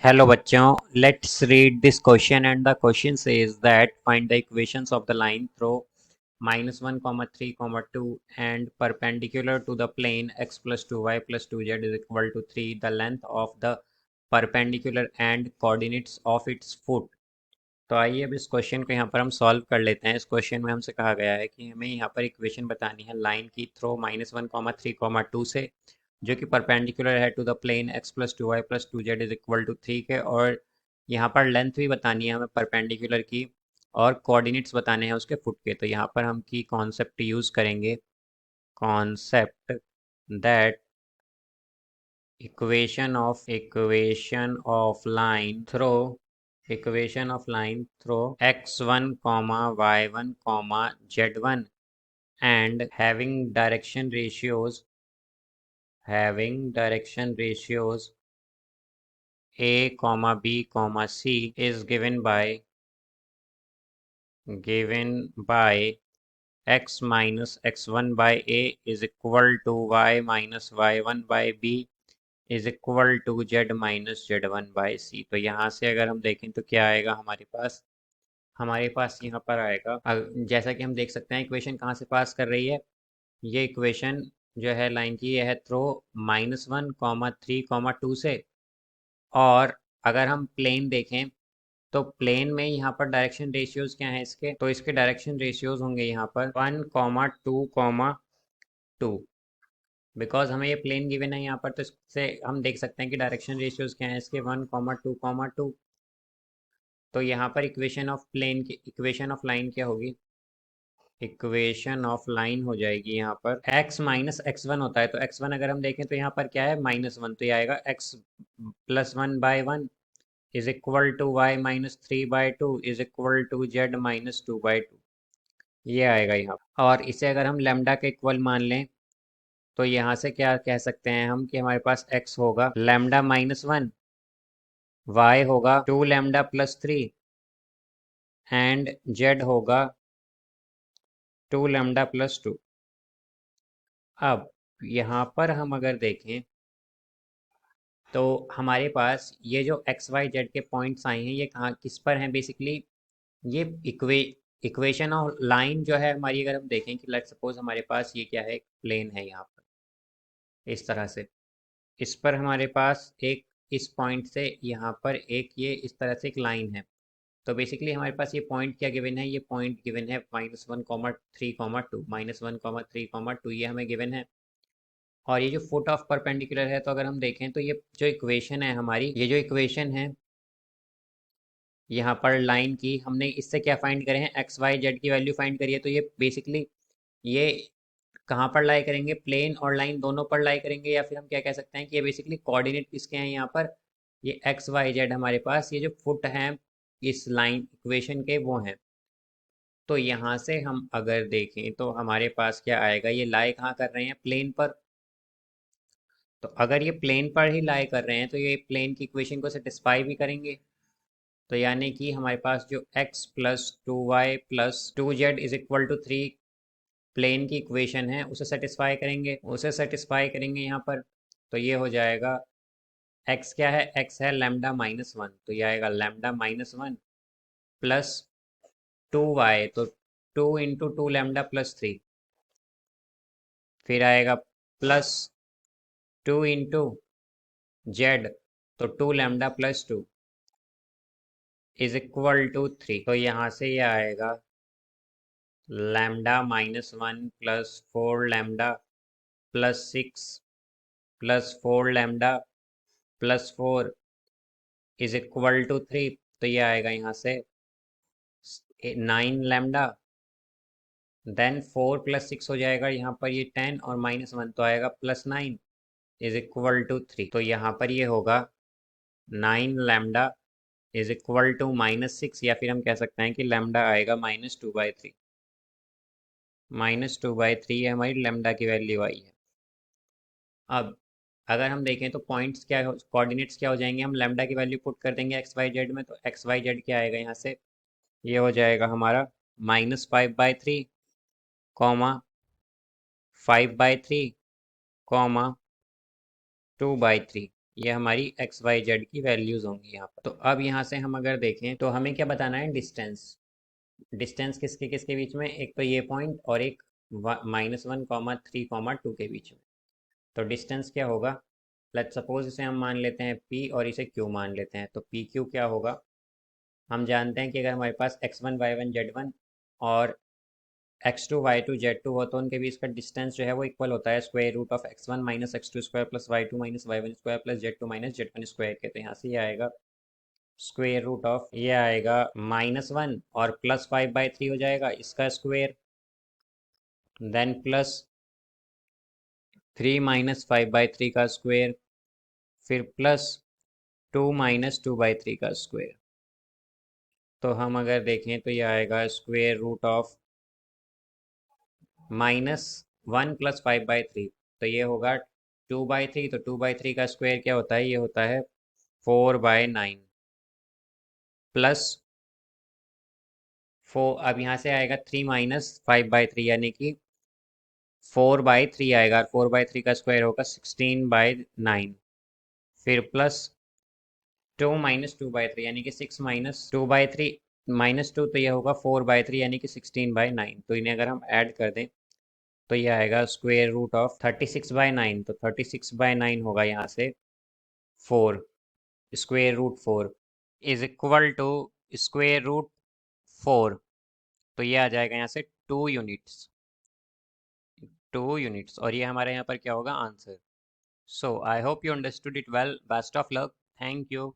Hello बच्चों, let's read this question and the question says that find the equations of the line through -1, 3, 2 and perpendicular to the plane x plus 2y plus 2z is equal to 3, the length of the perpendicular and coordinates of its foot। तो आइए अब इस question को यहाँ पर हम solve कर लेते हैं। इस क्वेश्चन में हमसे कहा गया है कि हमें यहाँ पर इक्वेशन बतानी है लाइन की थ्रो -1, 3, 2 से, जो कि परपेंडिकुलर है to the plane x plus 2y plus 2z is equal to 3 के, और यहाँ पर लेंथ भी बतानी है हमें परपेंडिकुलर की, और कोऑर्डिनेट्स बताने हैं उसके फुट के। तो यहाँ पर हम की कॉन्सेप्ट यूज़ करेंगे, concept that equation of line throw x1 y1 z1 and having direction ratios a b c is given by x minus x1 by a is equal to y minus y1 by b is equal to z minus z1 by c। तो यहाँ से अगर हम देखें तो क्या आएगा हमारे पास यहाँ पर आएगा, जैसा कि हम देख सकते हैं इक्वेशन कहाँ से पास कर रही है। ये इक्वेशन जो है लाइन की, ये है थ्रो -1, 3, 2 से, और अगर हम प्लेन देखें तो प्लेन में यहाँ पर डायरेक्शन रेशियोज क्या हैं इसके, तो इसके डायरेक्शन रेशियोज होंगे यहाँ पर 1, 2, 2, बिकॉज हमें ये प्लेन गिवन है यहाँ पर, तो इससे हम देख सकते हैं कि डायरेक्शन रेशियोज क्या हैं इसके 1, 2, 2। तो यहाँ पर इक्वेशन ऑफ लाइन क्या होगी, इक्वेशन ऑफ लाइन हो जाएगी यहाँ पर x माइनस x1 होता है, तो x1 अगर हम देखें तो यहाँ पर क्या है -1, तो ये आएगा x plus 1/1 is equal to y minus 3/2 is equal to z minus 2/2। ये आएगा यहाँ, और इसे अगर हम लेमडा के इक्वल मान लें तो यहाँ से क्या कह सकते हैं हम कि हमारे पास x होगा लेमडा -1, y होगा 2 लेमडा प्लस 3 एंड z होगा 2 लेमडा प्लस 2। अब यहाँ पर हम अगर देखें तो हमारे पास ये जो एक्स वाई जेड के पॉइंट्स आए हैं, ये कहाँ किस पर हैं बेसिकली, ये इक्वेशन ऑफ लाइन जो है हमारी, अगर हम देखें कि लेट्स सपोज हमारे पास ये क्या है, एक प्लेन है यहाँ पर इस तरह से, इस पर हमारे पास एक इस पॉइंट से यहाँ पर एक ये इस तरह से एक लाइन है। तो बेसिकली हमारे पास ये पॉइंट क्या गिवन है, ये पॉइंट गिवन है -1, 3, 2, -1, 3, 2, ये हमें गिवन है। और ये जो फुट ऑफ परपेंडिकुलर है, तो अगर हम देखें तो ये जो इक्वेशन है हमारी, ये जो इक्वेशन है यहाँ पर लाइन की, हमने इससे क्या फाइंड करे हैं, एक्स वाई जेड की वैल्यू फाइंड करी है। तो ये बेसिकली ये कहाँ पर लाई करेंगे, प्लेन और लाइन दोनों पर लाई करेंगे, या फिर हम क्या कह सकते हैं कि ये बेसिकली कोऑर्डिनेट किसके हैं यहाँ पर, ये एक्स वाई जेड हमारे पास ये जो फुट हैं इस लाइन इक्वेशन के वो हैं। तो यहाँ से हम अगर देखें तो हमारे पास क्या आएगा, ये लाई कहाँ कर रहे हैं, प्लेन पर। तो अगर ये प्लेन पर ही लाई कर रहे हैं तो ये प्लेन की इक्वेशन को सेटिस्फाई भी करेंगे। तो यानी कि हमारे पास जो x plus 2y plus 2z is equal to 3 plane की इक्वेशन है उसे सेटिस्फाई करेंगे यहाँ पर। तो ये हो जाएगा x क्या है, x है लैम्डा -1, तो ये आएगा लैम्डा -1 प्लस 2y, तो 2 × 2 लैम्डा प्लस 3, फिर आएगा प्लस 2 × z, तो 2 lambda plus 2 is equal to 3। तो यहाँ से ये आएगा lambda -1 plus 4 lambda plus 6 plus 4 lambda plus 4 is equal to 3। तो ये आएगा यहाँ से 9 लैम्डा, देन 4 प्लस 6 हो जाएगा यहाँ पर ये 10, और -1 तो आएगा +9 इज इक्वल टू 3। तो यहाँ पर ये होगा 9 लैम्डा इज इक्वल टू -6, या फिर हम कह सकते हैं कि लैम्डा आएगा -2/3। -2/3 है हमारी लैम्डा की वैल्यू आई है। अब अगर हम देखें तो पॉइंट्स क्या कोऑर्डिनेट्स क्या हो जाएंगे, हम लैम्डा की वैल्यू पुट कर देंगे एक्स वाई जेड में, तो एक्स वाई जेड क्या आएगा यहाँ से, ये हो जाएगा हमारा -5/3, कॉमा 5/3, कॉमा 2/3। ये हमारी एक्स वाई जेड की वैल्यूज़ होंगी यहाँ पर। तो अब यहाँ से हम अगर देखें तो हमें क्या बताना है, डिस्टेंस। डिस्टेंस किसके किसके बीच में, एक तो ये पॉइंट और एक -1, 3, 2 के बीच में। तो डिस्टेंस क्या होगा, लेट्स सपोज इसे हम मान लेते हैं p और इसे q मान लेते हैं। तो पी क्यू क्या होगा, हम जानते हैं कि अगर हमारे पास x1 y1 z1 और x2 y2 z2 हो तो उनके बीच का डिस्टेंस जो है वो इक्वल होता है square root of x1 minus x two square plus y two minus y one square plus z2 minus z1 square के। तो यहाँ से ये आएगा स्क्वायर रूट ऑफ, ये आएगा -1 और +5/3 हो जाएगा इसका स्क्वायर, देन +3 - 5/3 का स्क्वायर, फिर +2 - 2/3 का स्क्वायर। तो हम अगर देखें तो ये आएगा स्क्वायर रूट ऑफ -1 + 5/3। तो ये होगा 2/3। तो 2/3 का स्क्वायर क्या होता है, ये होता है 4/9 प्लस 4। अब यहाँ से आएगा 3 - 5/3 यानी कि 4/3 आएगा। 4/3 का स्क्वायर होगा 16/9, फिर +2 - 2/3 यानी कि 6 - 2/3 -2। तो ये होगा 4/3 यानी कि 16/9। तो इन्हें अगर हम ऐड कर दें तो ये आएगा स्क्वायर रूट ऑफ 36/9। तो 36/9 होगा यहाँ से 4, square root 4 is equal to square root 4। तो ये आ जाएगा यहाँ से 2 यूनिट्स, 2 यूनिट्स। और ये हमारे यहाँ पर क्या होगा, answer. So I hope you understood it well. Best of luck. Thank you.